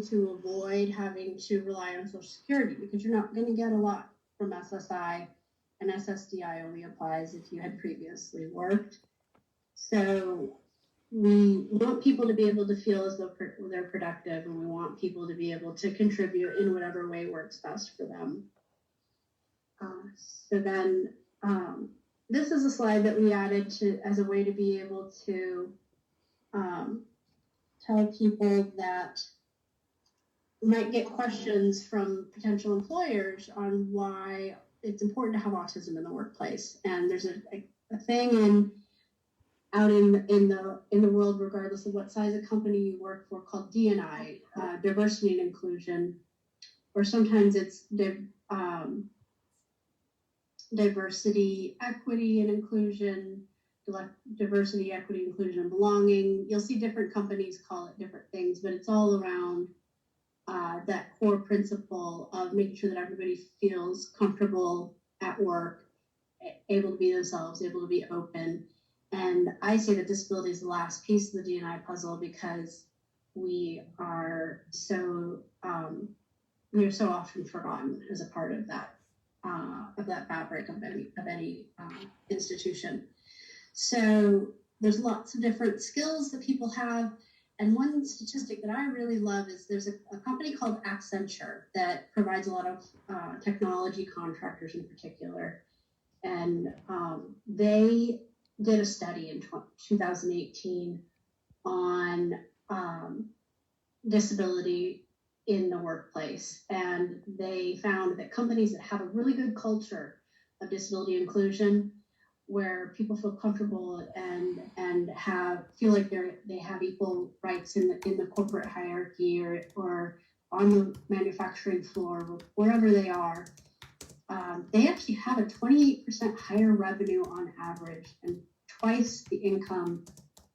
to avoid having to rely on Social Security, because you're not going to get a lot from SSI, and SSDI only applies if you had previously worked. So we want people to be able to feel as though they're productive, and we want people to be able to contribute in whatever way works best for them. So then this is a slide that we added to as a way to be able to tell people that might get questions from potential employers on why it's important to have autism in the workplace. And there's a thing out in the world, regardless of what size of company you work for, called D&I, diversity and inclusion, or sometimes it's diversity, equity, and inclusion, diversity, equity, inclusion, and belonging. You'll see different companies call it different things, but it's all around that core principle of making sure that everybody feels comfortable at work, able to be themselves, able to be open. And I say that disability is the last piece of the D&I puzzle, because we are so often forgotten as a part of that fabric of any institution. So there's lots of different skills that people have. And one statistic that I really love is there's a company called Accenture that provides a lot of technology contractors in particular. And they did a study in 2018 on disability in the workplace. And they found that companies that have a really good culture of disability inclusion, where people feel comfortable and feel like they have equal rights in the corporate hierarchy or on the manufacturing floor, wherever they are, they actually have a 28% higher revenue on average and twice the income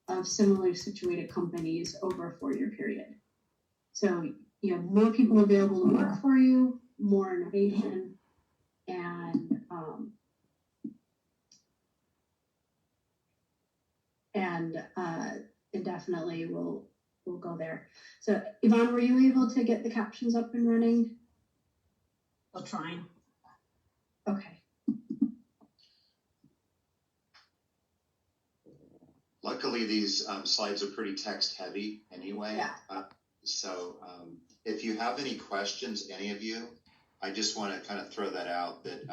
of similarly situated companies over a 4-year period. So you have more people available to work for you, more innovation, and it definitely will go there. So Yvonne, were you able to get the captions up and running? I'll try. Okay. Luckily, these slides are pretty text heavy anyway. Yeah. So if you have any questions, any of you, I just want to kind of throw that out that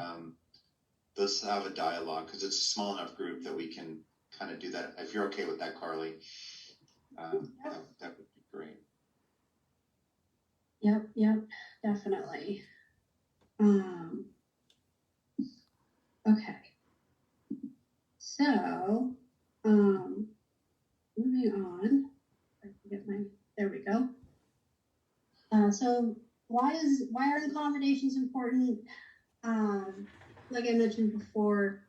let's have a dialogue, because it's a small enough group that we can kind of do that. If you're okay with that, Carly, that would be great. Yep, definitely. Okay. So, moving on. I can get there we go. So why are accommodations important? Like I mentioned before,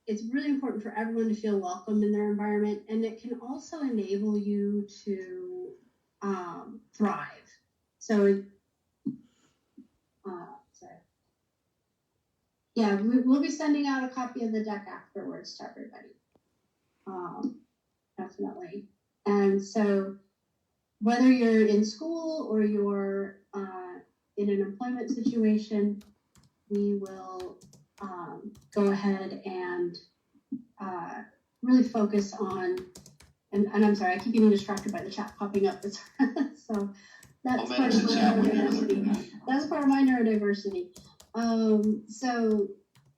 it's really important for everyone to feel welcome in their environment, and it can also enable you to thrive. So, yeah, we'll be sending out a copy of the deck afterwards to everybody. Definitely. And so whether you're in school or you're in an employment situation, we will go ahead and really focus on, and I'm sorry, I keep getting distracted by the chat popping up. So that's part of my neurodiversity. That's part of my neurodiversity. So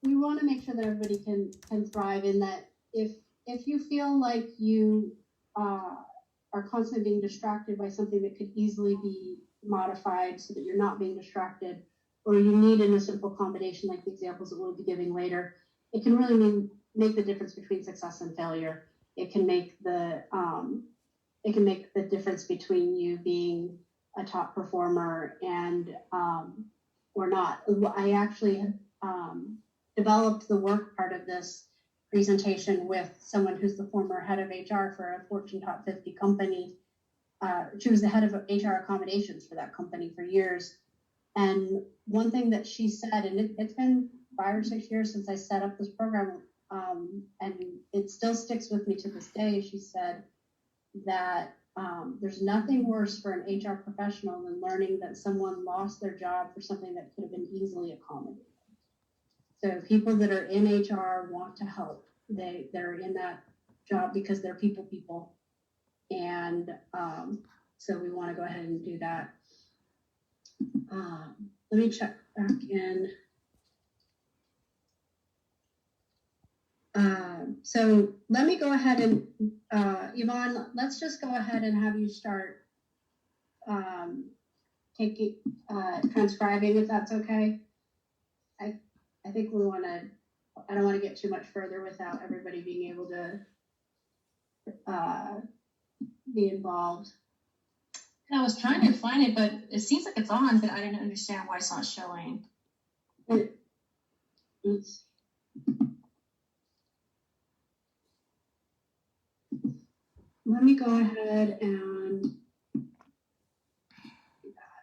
we want to make sure that everybody can thrive, in that if you feel like you are constantly being distracted by something that could easily be modified so that you're not being distracted, or you need a simple accommodation like the examples that we'll be giving later, it can really make the difference between success and failure. It can make the difference between you being a top performer and or not. I actually developed the work part of this presentation with someone who's the former head of HR for a Fortune Top 50 company. She was the head of HR accommodations for that company for years. And one thing that she said, and it's been 5 or 6 years since I set up this program, and it still sticks with me to this day. She said that There's nothing worse for an HR professional than learning that someone lost their job for something that could have been easily accommodated. So people that are in HR want to help. They're in that job because they're people. And so we want to go ahead and do that. Let me check back in. So let me go ahead and, Yvonne, let's just go ahead and have you start transcribing, if that's okay. I think we want to, I don't want to get too much further without everybody being able to be involved. And I was trying to find it, but it seems like it's on, but I didn't understand why it's not showing. Oops. Let me go ahead and do that.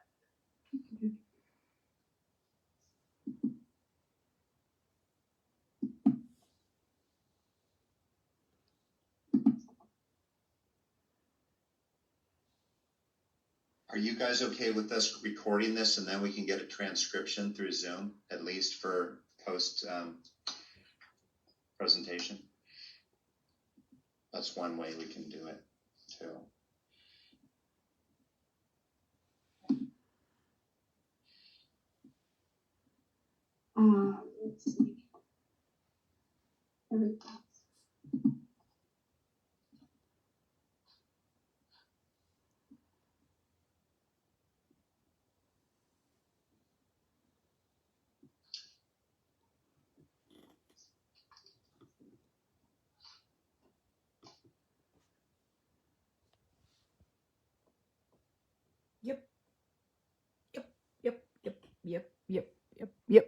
Are you guys okay with us recording this and then we can get a transcription through Zoom, at least for post presentation? That's one way we can do it too. Let's see. There we go. Yep. Yep. Yep. Yep. Yep. Yep. Yep. Yep.